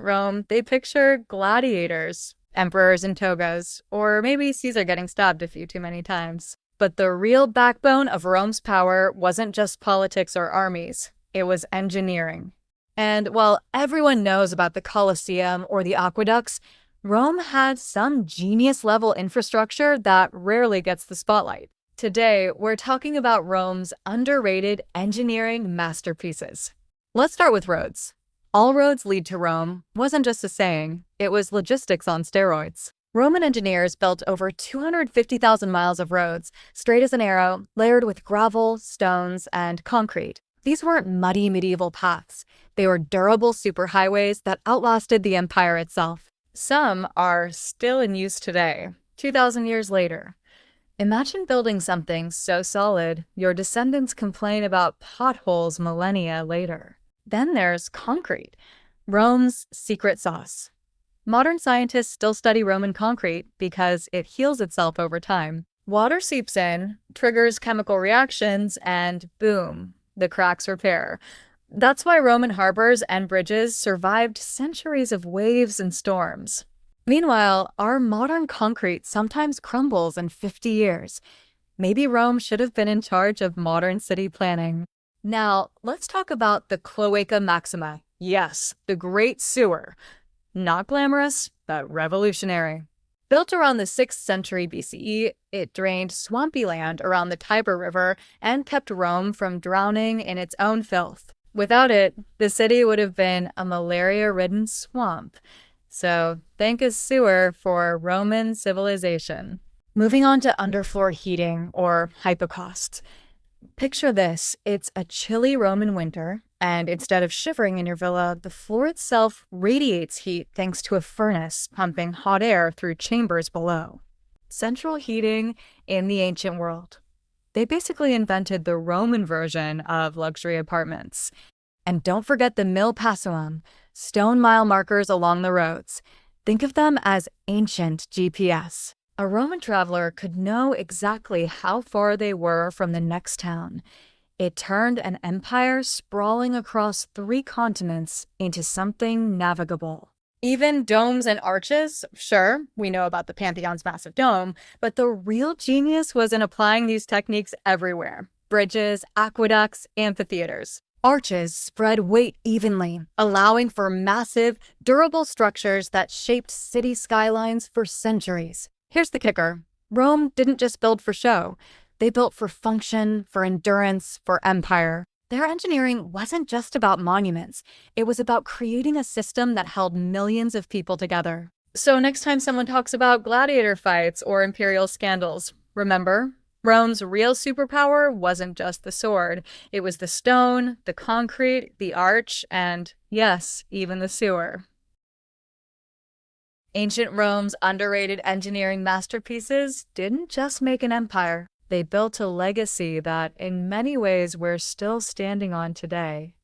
Rome, they picture gladiators, emperors in togas, or maybe Caesar getting stabbed a few too many times. But the real backbone of Rome's power wasn't just politics or armies, it was engineering. And while everyone knows about the Colosseum or the aqueducts, Rome had some genius level infrastructure that rarely gets the spotlight. Today, we're talking about Rome's underrated engineering masterpieces. Let's start with roads. All roads lead to Rome wasn't just a saying, it was logistics on steroids. Roman engineers built over 250,000 miles of roads, straight as an arrow, layered with gravel, stones, and concrete. These weren't muddy medieval paths. They were durable superhighways that outlasted the empire itself. Some are still in use today, 2,000 years later. Imagine building something so solid, your descendants complain about potholes millennia later. Then there's concrete, Rome's secret sauce. Modern scientists still study Roman concrete because it heals itself over time. Water seeps in, triggers chemical reactions, and boom, the cracks repair. That's why Roman harbors and bridges survived centuries of waves and storms. Meanwhile, our modern concrete sometimes crumbles in 50 years. Maybe Rome should have been in charge of modern city planning. Now, let's talk about the Cloaca Maxima. Yes, the Great Sewer. Not glamorous, but revolutionary. Built around the 6th century BCE, it drained swampy land around the Tiber River and kept Rome from drowning in its own filth. Without it, the city would have been a malaria-ridden swamp. So, thank a sewer for Roman civilization. Moving on to underfloor heating, or hypocaust. Picture this, it's a chilly Roman winter, and instead of shivering in your villa, the floor itself radiates heat thanks to a furnace pumping hot air through chambers below. Central heating in the ancient world. They basically invented the Roman version of luxury apartments. And don't forget the mille passuum, stone mile markers along the roads. Think of them as ancient GPS. A Roman traveler could know exactly how far they were from the next town. It turned an empire sprawling across 3 continents into something navigable. Even domes and arches, sure, we know about the Pantheon's massive dome, but the real genius was in applying these techniques everywhere. Bridges, aqueducts, amphitheaters. Arches spread weight evenly, allowing for massive, durable structures that shaped city skylines for centuries. Here's the kicker. Rome didn't just build for show. They built for function, for endurance, for empire. Their engineering wasn't just about monuments. It was about creating a system that held millions of people together. So next time someone talks about gladiator fights or imperial scandals, remember, Rome's real superpower wasn't just the sword. It was the stone, the concrete, the arch, and yes, even the sewer. Ancient Rome's underrated engineering masterpieces didn't just make an empire. They built a legacy that, in many ways, we're still standing on today.